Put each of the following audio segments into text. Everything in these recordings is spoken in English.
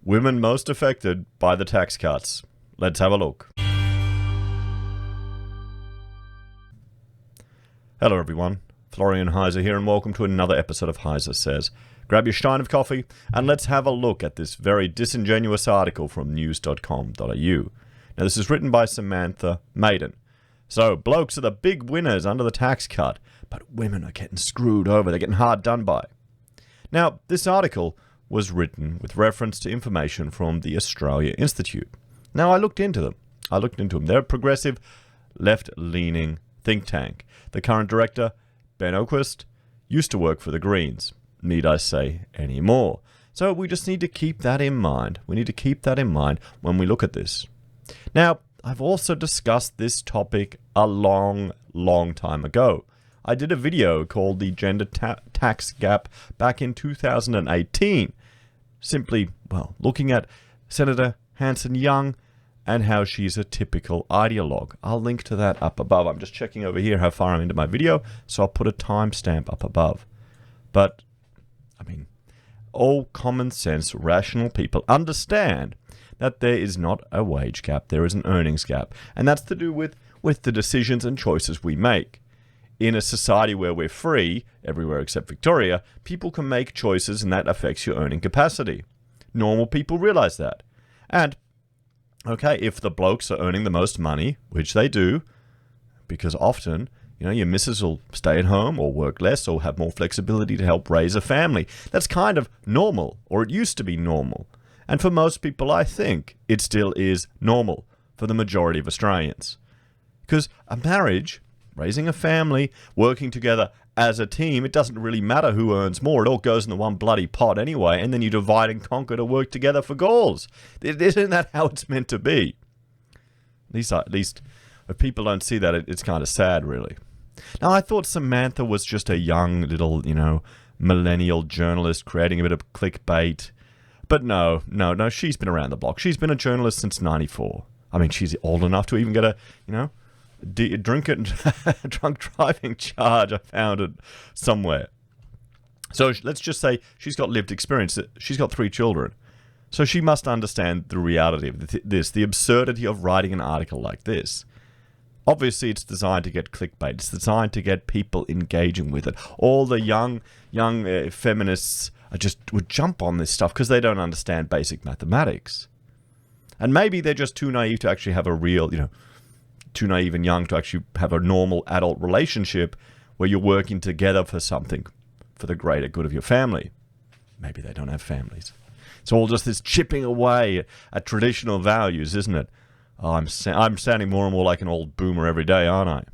Women most affected by the tax cuts. Let's have a look. Hello everyone, Florian Heiser here and welcome to another episode of Heiser Says. Grab your stein of coffee and let's have a look at this very disingenuous article from news.com.au. Now this is written by Samantha Maiden. So, blokes are the big winners under the tax cut, but women are getting screwed over, they're getting hard done by. Now, this article was written with reference to information from the Australia Institute. Now, I looked into them. They're a progressive, left-leaning think tank. The current director, Ben Oquist, used to work for the Greens. Need I say any more? So we just need to keep that in mind. We need to keep that in mind when we look at this. Now, I've also discussed this topic a long time ago. I did a video called the Gender Tax Gap back in 2018. Simply, looking at Senator Hanson-Young and how she's a typical ideologue. I'll link to that up above. I'm just checking over here how far I'm into my video, so I'll put a timestamp up above. But, all common sense, rational people understand that there is not a wage gap, there is an earnings gap. And that's to do with the decisions and choices we make. In a society where we're free, everywhere except Victoria, people can make choices and that affects your earning capacity. Normal people realize that. And, okay, if the blokes are earning the most money, which they do, because often, your missus will stay at home or work less or have more flexibility to help raise a family. That's kind of normal, or it used to be normal. And for most people, I think it still is normal for the majority of Australians. Because a marriage, raising a family, working together as a team, it doesn't really matter who earns more. It all goes into one bloody pot anyway, and then you divide and conquer to work together for goals. Isn't that how it's meant to be? At least if people don't see that, it's kind of sad, really. Now, I thought Samantha was just a young little, millennial journalist creating a bit of clickbait. But no, she's been around the block. She's been a journalist since 94. She's old enough to even get a, drunk driving charge. I found it somewhere. So let's just say she's got lived experience. She's got 3 children. So she must understand the reality of this, the absurdity of writing an article like this. Obviously, it's designed to get clickbait. It's designed to get people engaging with it. All the young feminists would jump on this stuff because they don't understand basic mathematics. And maybe they're just too naive to actually have a real, too naive and young to actually have a normal adult relationship where you're working together for something, for the greater good of your family. Maybe they don't have families. It's all just this chipping away at traditional values, isn't it? Oh, I'm sounding more and more like an old boomer every day, aren't I?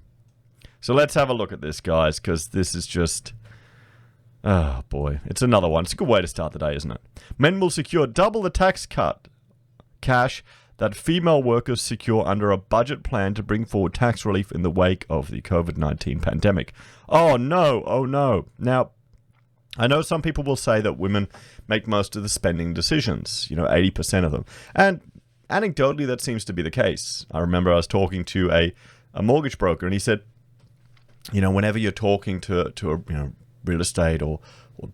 So let's have a look at this, guys, because this is just... Oh, boy. It's another one. It's a good way to start the day, isn't it? Men will secure double the tax cut cash that female workers secure under a budget plan to bring forward tax relief in the wake of the COVID-19 pandemic. Oh, no. Oh, no. Now, I know some people will say that women make most of the spending decisions, 80% of them. And anecdotally, that seems to be the case. I remember I was talking to a mortgage broker, and he said, whenever you're talking to a real estate or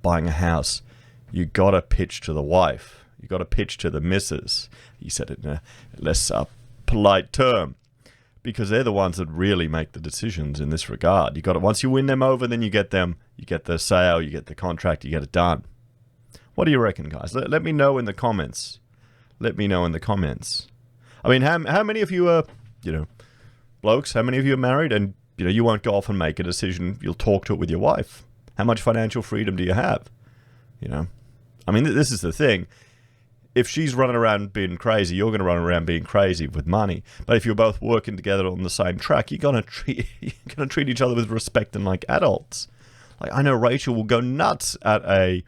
buying a house, you got to pitch to the wife. You got to pitch to the missus. He said it in a less polite term, because they're the ones that really make the decisions in this regard. You got to, once you win them over, then you get the sale, you get the contract, you get it done. What do you reckon, guys? Let me know in the comments. Let me know in the comments. How many of you are, blokes, how many of you are married and, you won't go off and make a decision. You'll talk to it with your wife. How much financial freedom do you have? This is the thing. If she's running around being crazy, you're going to run around being crazy with money. But if you're both working together on the same track, you're going to treat each other with respect and like adults. Like, I know Rachel will go nuts at a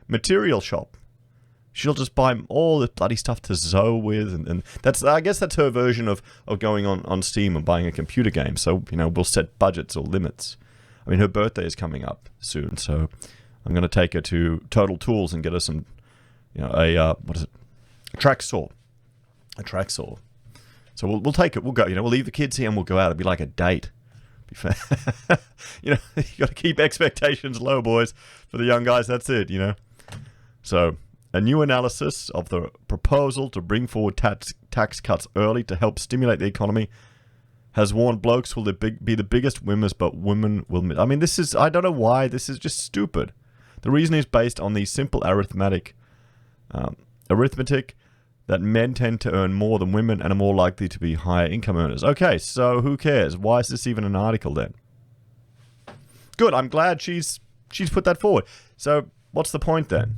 material shop. She'll just buy all the bloody stuff to sew with, and I guess that's her version of going on Steam and buying a computer game. So, we'll set budgets or limits. Her birthday is coming up soon, so I'm going to take her to Total Tools and get her some, a track saw. A track saw. So we'll take it. We'll go, we'll leave the kids here and we'll go out. It'll be like a date. You got to keep expectations low, boys. For the young guys, that's it, So A new analysis of the proposal to bring forward tax cuts early to help stimulate the economy has warned blokes will be the biggest winners, but women will... I mean, this is... I don't know why. This is just stupid. The reason is based on the simple arithmetic that men tend to earn more than women and are more likely to be higher income earners. Okay, so who cares? Why is this even an article then? Good, I'm glad she's put that forward. So what's the point then?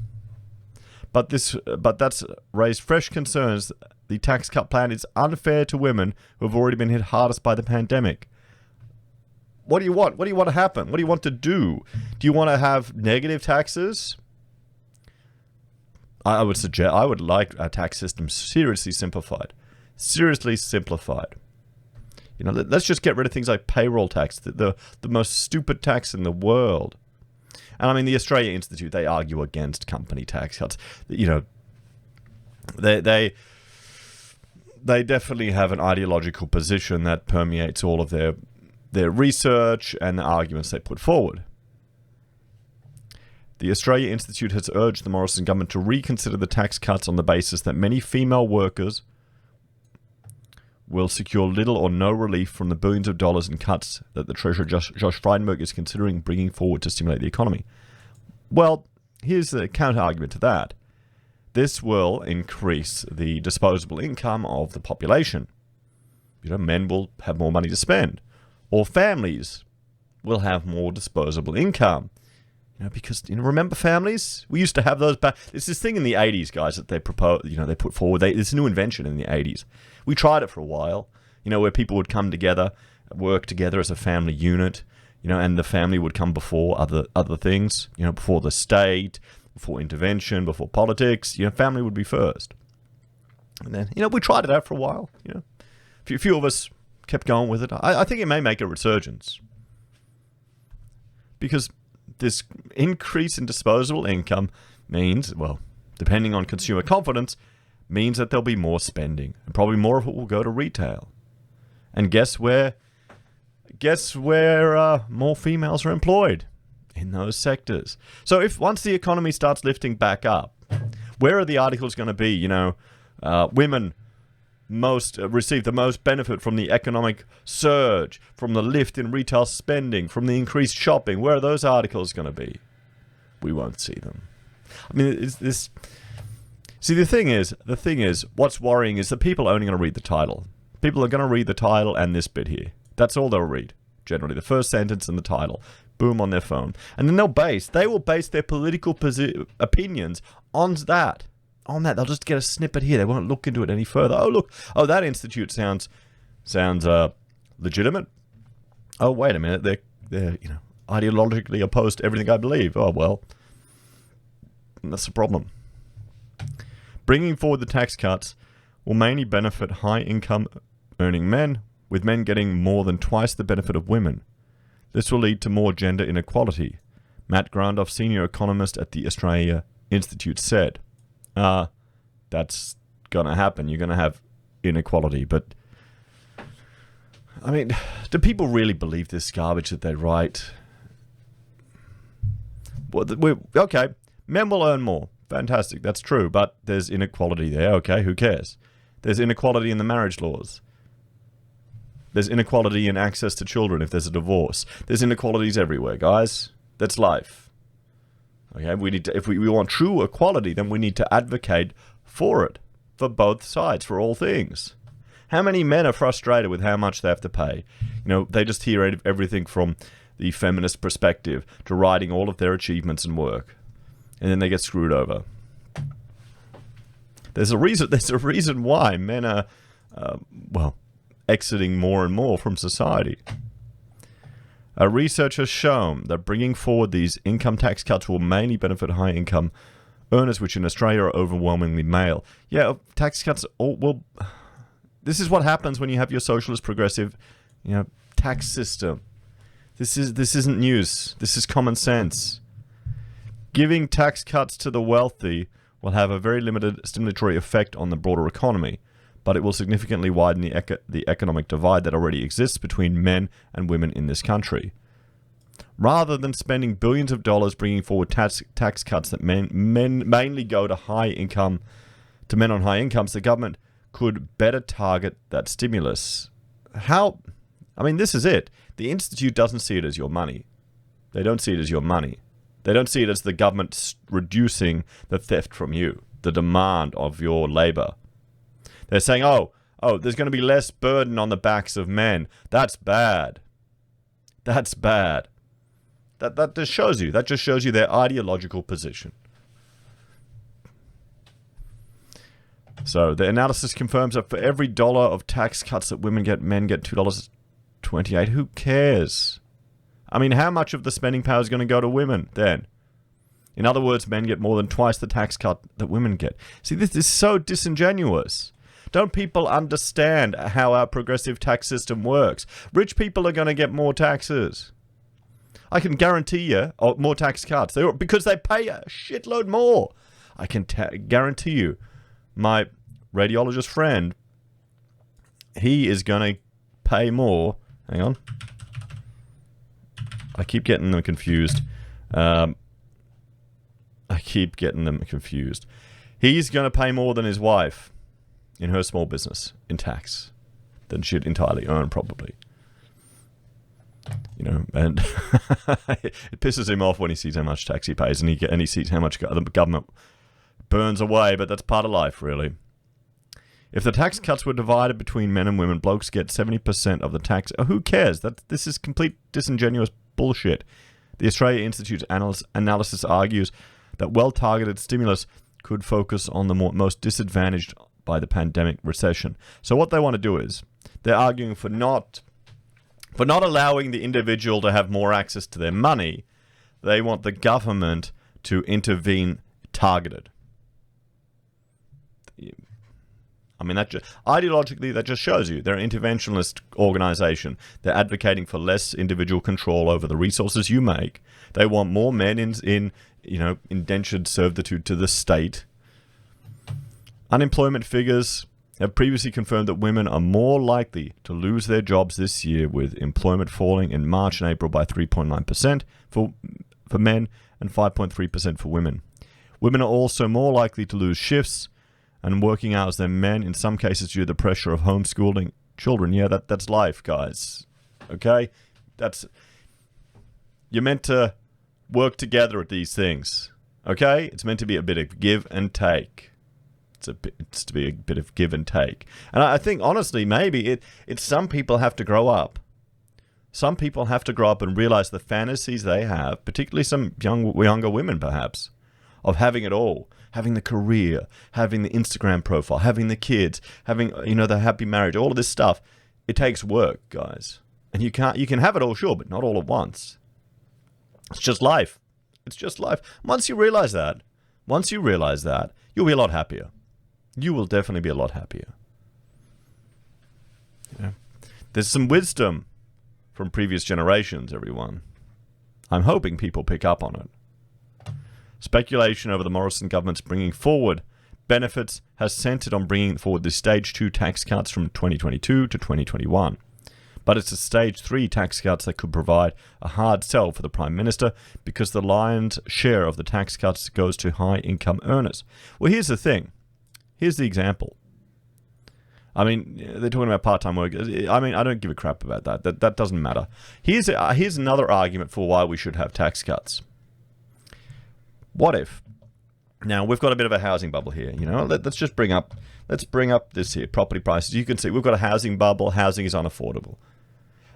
But that's raised fresh concerns. The tax cut plan is unfair to women who have already been hit hardest by the pandemic. What do you want? What do you want to happen? What do you want to do? Do you want to have negative taxes? I would like a tax system seriously simplified. Seriously simplified. You know, let's just get rid of things like payroll tax, the most stupid tax in the world. And I mean, the Australia Institute, they argue against company tax cuts. You know, they definitely have an ideological position that permeates all of their research and the arguments they put forward. The Australia Institute has urged the Morrison government to reconsider the tax cuts on the basis that many female workers will secure little or no relief from the billions of dollars in cuts that the Treasurer Josh Frydenberg is considering bringing forward to stimulate the economy. Well, here's the counter-argument to that. This will increase the disposable income of the population. You know, men will have more money to spend. Or families will have more disposable income. You know, because, you know, remember families? We used to have those back. It's this thing in the 80s, guys, that they proposed, you know, they put forward. It's a new invention in the 80s. We tried it for a while, you know, where people would come together, work together as a family unit, you know, and the family would come before other things, you know, before the state, before intervention, before politics. You know, family would be first. And then, you know, we tried it out for a while, you know. A few of us kept going with it. I think it may make a resurgence. Because this increase in disposable income means, well, depending on consumer confidence, means that there'll be more spending. And probably more of it will go to retail. And guess where more females are employed? In those sectors. So if once the economy starts lifting back up, where are the articles going to be? You know, women receive the most benefit from the economic surge, from the lift in retail spending, from the increased shopping. Where are those articles going to be? We won't see them. I mean, is this... See, the thing is, what's worrying is that people are only going to read the title. People are going to read the title and this bit here. That's all they'll read. Generally, the first sentence and the title. Boom, on their phone. And then they will base their political opinions on that. On that. They'll just get a snippet here. They won't look into it any further. Oh, look. Oh, that institute sounds legitimate. Oh, wait a minute. They're you know, ideologically opposed to everything I believe. Oh, well. That's the problem. Bringing forward the tax cuts will mainly benefit high-income earning men, with men getting more than twice the benefit of women. This will lead to more gender inequality, Matt Grandoff, senior economist at the Australia Institute, said. That's going to happen. You're going to have inequality. But, I mean, do people really believe this garbage that they write? Well, okay, men will earn more. Fantastic, that's true, but there's inequality there. Okay, who cares? There's inequality in the marriage laws. There's inequality in access to children if there's a divorce. There's inequalities everywhere, guys. That's life. Okay, we need to, if we want true equality, then we need to advocate for it, for both sides, for all things. How many men are frustrated with how much they have to pay? You know, they just hear everything from the feminist perspective to writing all of their achievements and work. And then they get screwed over. There's a reason why men are, exiting more and more from society. Research has shown that bringing forward these income tax cuts will mainly benefit high-income earners, which in Australia are overwhelmingly male. Yeah, tax cuts this is what happens when you have your socialist progressive, you know, tax system. This isn't news. This is common sense. Giving tax cuts to the wealthy will have a very limited stimulatory effect on the broader economy, but it will significantly widen the economic divide that already exists between men and women in this country. Rather than spending billions of dollars bringing forward tax cuts that mainly go to men on high incomes, the government could better target that stimulus. This is it. The Institute doesn't see it as your money. They don't see it as your money. They don't see it as the government reducing the theft from you, the demand of your labor. They're saying, oh, there's going to be less burden on the backs of men. That's bad. That's bad. That just shows you. That just shows you their ideological position. So the analysis confirms that for every dollar of tax cuts that women get, men get $2.28. Who cares? I mean, how much of the spending power is going to go to women then? In other words, men get more than twice the tax cut that women get. See, this is so disingenuous. Don't people understand how our progressive tax system works? Rich people are going to get more taxes. I can guarantee you more tax cuts because they pay a shitload more. I can guarantee you, my radiologist friend, he is going to pay more. Hang on. I keep getting them confused. He's going to pay more than his wife in her small business in tax than she'd entirely earn, probably. And it pisses him off when he sees how much tax he pays and he sees how much the government burns away, but that's part of life, really. If the tax cuts were divided between men and women, blokes get 70% of the tax. Who cares? This is complete disingenuous bullshit. The Australia Institute's analysis argues that well-targeted stimulus could focus on the most disadvantaged by the pandemic recession. So what they want to do is, they're arguing for not allowing the individual to have more access to their money. They want the government to intervene targeted. Ideologically, that just shows you they're an interventionist organization. They're advocating for less individual control over the resources you make. They want more men in indentured servitude to the state. Unemployment figures have previously confirmed that women are more likely to lose their jobs this year, with employment falling in March and April by 3.9% for men and 5.3% for women. Women are also more likely to lose shifts and working hours than men, in some cases due to the pressure of homeschooling children. Yeah, that's life, guys. Okay? You're meant to work together at these things. Okay? It's meant to be a bit of give and take. It's to be a bit of give and take. And I think, honestly, maybe it's some people have to grow up. Some people have to grow up and realize the fantasies they have, particularly some younger women, perhaps, of having it all. Having the career, having the Instagram profile, having the kids, having, the happy marriage, all of this stuff. It takes work, guys. And you can have it all, sure, but not all at once. It's just life. It's just life. Once you realize that, you'll be a lot happier. You will definitely be a lot happier. There's some wisdom from previous generations, everyone. I'm hoping people pick up on it. Speculation over the Morrison government's bringing forward benefits has centered on bringing forward the Stage 2 tax cuts from 2022 to 2021. But it's the Stage 3 tax cuts that could provide a hard sell for the Prime Minister, because the lion's share of the tax cuts goes to high-income earners. Well, here's the thing. Here's the example. They're talking about part-time workers. I don't give a crap about that. That doesn't matter. Here's another argument for why we should have tax cuts. What if? Now, we've got a bit of a housing bubble here. Let's bring up this here, property prices. You can see we've got a housing bubble. Housing is unaffordable.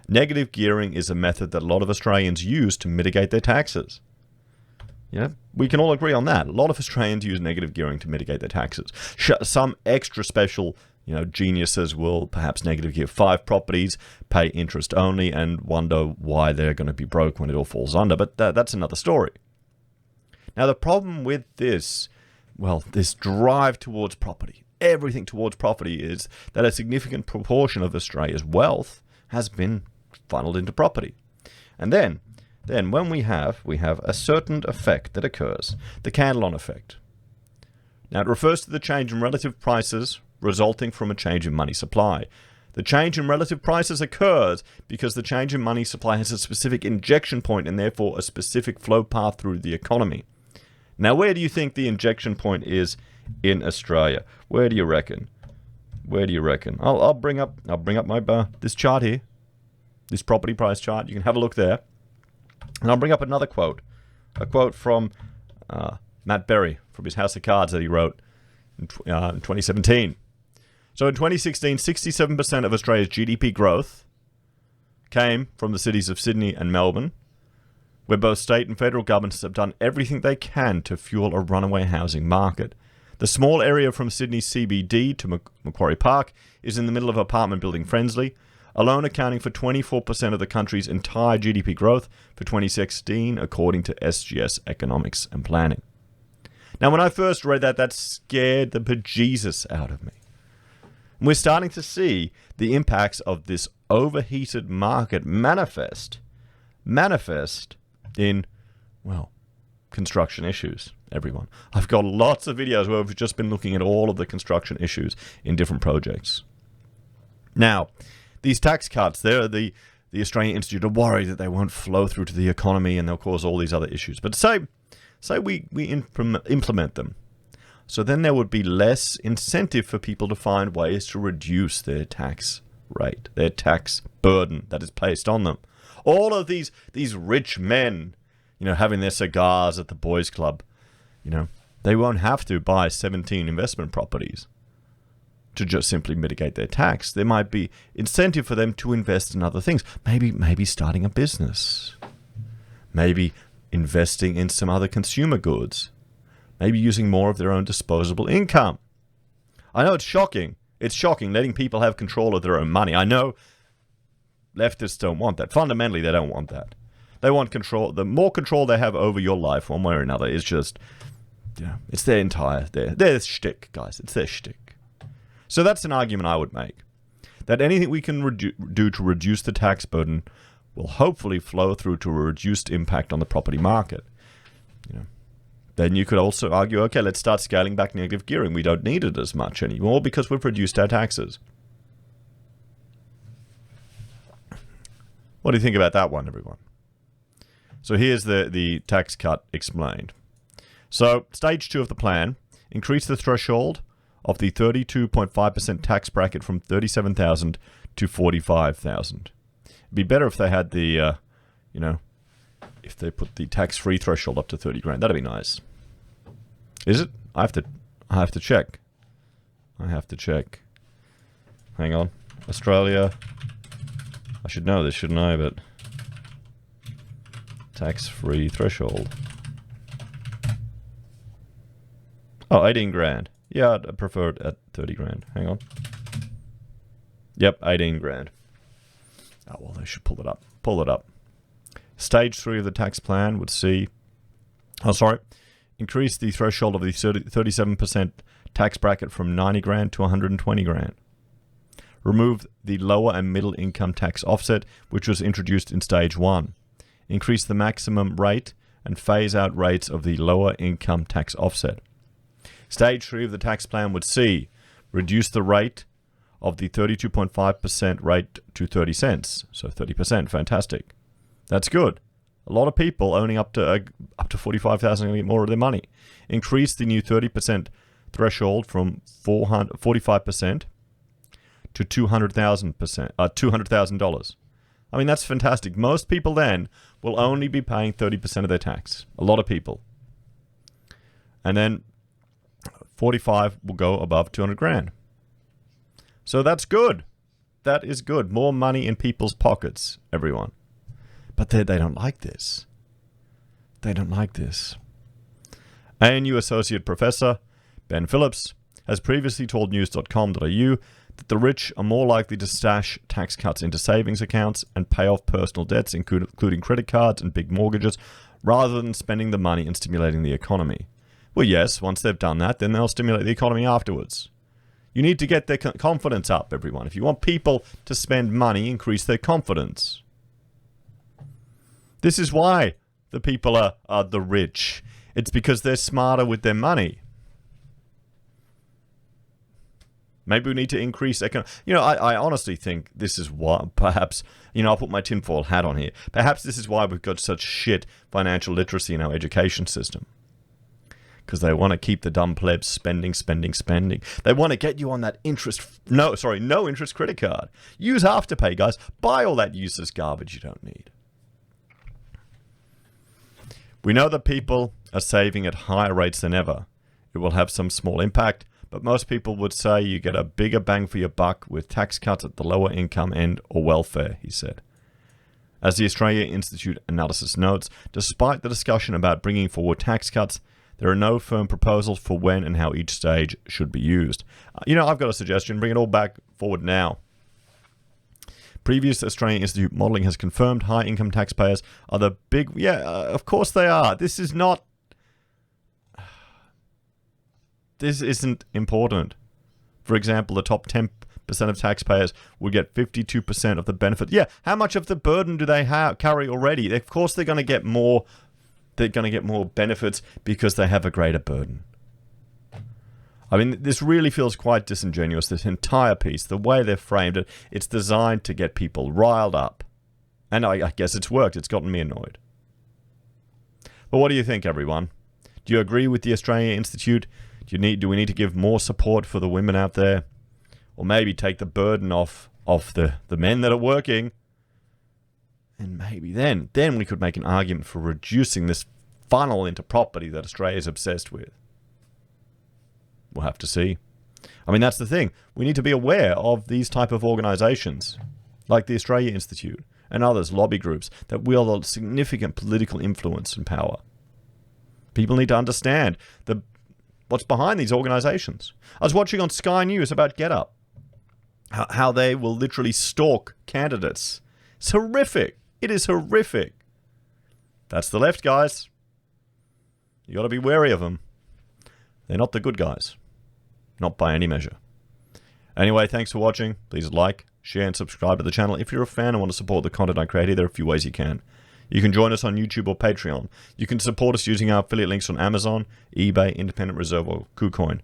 Negative gearing is a method that a lot of Australians use to mitigate their taxes. We can all agree on that. A lot of Australians use negative gearing to mitigate their taxes. Some extra special, geniuses will perhaps negative gear 5 properties, pay interest only, and wonder why they're going to be broke when it all falls under. But that's another story. Now, the problem with this drive towards property, everything towards property, is that a significant proportion of Australia's wealth has been funneled into property. And then when we have a certain effect that occurs, the Cantillon effect. Now, it refers to the change in relative prices resulting from a change in money supply. The change in relative prices occurs because the change in money supply has a specific injection point and therefore a specific flow path through the economy. Now, where do you think the injection point is in Australia? Where do you reckon? Where do you reckon? I'll bring up my this chart here, this property price chart. You can have a look there, and I'll bring up another quote, a quote from Matt Berry from his House of Cards that he wrote in 2017. So in 2016, 67% of Australia's GDP growth came from the cities of Sydney and Melbourne, where both state and federal governments have done everything they can to fuel a runaway housing market. The small area from Sydney's CBD to Macquarie Park is in the middle of apartment building frenzy, alone accounting for 24% of the country's entire GDP growth for 2016, according to SGS Economics and Planning. Now, when I first read that scared the bejesus out of me. And we're starting to see the impacts of this overheated market manifest in, well, construction issues, everyone. I've got lots of videos where we've just been looking at all of the construction issues in different projects. Now, these tax cuts, they're the Australian Institute are worried that they won't flow through to the economy and they'll cause all these other issues. But say we implement them. So then there would be less incentive for people to find ways to reduce their tax rate, their tax burden that is placed on them. All of these rich men, having their cigars at the boys' club, they won't have to buy 17 investment properties to just simply mitigate their tax. There might be incentive for them to invest in other things. Maybe starting a business. Maybe investing in some other consumer goods. Maybe using more of their own disposable income. I know it's shocking. It's shocking letting people have control of their own money. I know leftists don't want that. Fundamentally, they don't want that. They want control. The more control they have over your life, one way or another, is just, it's their shtick, guys. It's their shtick. So that's an argument I would make. That anything we can do to reduce the tax burden will hopefully flow through to a reduced impact on the property market. Then you could also argue, okay, let's start scaling back negative gearing. We don't need it as much anymore because we've reduced our taxes. What do you think about that one, everyone? So here's the tax cut explained. So stage 2 of the plan, increase the threshold of the 32.5% tax bracket from $37,000 to $45,000. It'd be better if they had the, if they put the tax-free threshold up to 30 grand. That'd be nice. Is it? I have to check. I have to check. Hang on. Australia. I should know this, shouldn't I? But tax-free threshold. Oh, 18 grand. Yeah, I'd prefer it at 30 grand. Hang on. Yep, 18 grand. Oh, well, they should pull it up. Pull it up. Stage 3 of the tax plan would see... increase the threshold of the 37% tax bracket from 90 grand to 120 grand. Remove the lower and middle income tax offset, which was introduced in stage 1. Increase the maximum rate and phase out rates of the lower income tax offset. Stage 3 of the tax plan would see reduce the rate of the 32.5% rate to 30 cents. So 30%, fantastic. That's good. A lot of people owning up to 45,000 are going to get more of their money. Increase the new 30% threshold from 45% to $200,000. I mean, that's fantastic. Most people then will only be paying 30% of their tax. A lot of people. And then 45 will go above 200 grand. So that's good. That is good. More money in people's pockets, everyone. But they don't like this. They don't like this. ANU Associate Professor Ben Phillips has previously told news.com.au that the rich are more likely to stash tax cuts into savings accounts and pay off personal debts, including credit cards and big mortgages, rather than spending the money and stimulating the economy. Well, yes, once they've done that, then they'll stimulate the economy afterwards. You need to get their confidence up, everyone. If you want people to spend money, increase their confidence. This is why the people are the rich. It's because they're smarter with their money. Maybe we need to increase I honestly think this is why, perhaps, I'll put my tinfoil hat on here. Perhaps this is why we've got such shit financial literacy in our education system. Because they want to keep the dumb plebs spending. They want to get you on that no interest credit card. Use Afterpay, guys. Buy all that useless garbage you don't need. We know that people are saving at higher rates than ever. It will have some small impact, but most people would say you get a bigger bang for your buck with tax cuts at the lower income end or welfare, he said. As the Australia Institute analysis notes, despite the discussion about bringing forward tax cuts, there are no firm proposals for when and how each stage should be used. I've got a suggestion. Bring it all back forward now. Previous Australian Institute modelling has confirmed high income taxpayers are the big... of course they are. This isn't important. For example, the top 10% of taxpayers would get 52% of the benefit. Yeah, how much of the burden do they carry already? Of course they're going to get more. They're going to get more benefits because they have a greater burden. I mean, this really feels quite disingenuous, this entire piece. The way they've framed it, it's designed to get people riled up. And I guess it's worked. It's gotten me annoyed. But what do you think, everyone? Do you agree with the Australia Institute? Do we need to give more support for the women out there? Or maybe take the burden off the men that are working? And maybe then we could make an argument for reducing this funnel into property that Australia is obsessed with. We'll have to see. I mean, that's the thing. We need to be aware of these type of organizations, like the Australia Institute and others, lobby groups, that wield a significant political influence and power. People need to understand what's behind these organizations. I was watching on Sky News about GetUp, how they will literally stalk candidates. It's horrific. It is horrific. That's the left, guys. You got to be wary of them. They're not the good guys. Not by any measure. Anyway, thanks for watching. Please like, share, and subscribe to the channel. If you're a fan and want to support the content I create, there are a few ways you can. You can join us on YouTube or Patreon. You can support us using our affiliate links on Amazon, eBay, Independent Reserve, or KuCoin.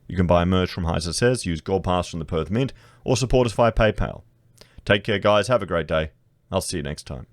You can buy merch from Heiser Says, use Gold Pass from the Perth Mint, or support us via PayPal. Take care, guys. Have a great day. I'll see you next time.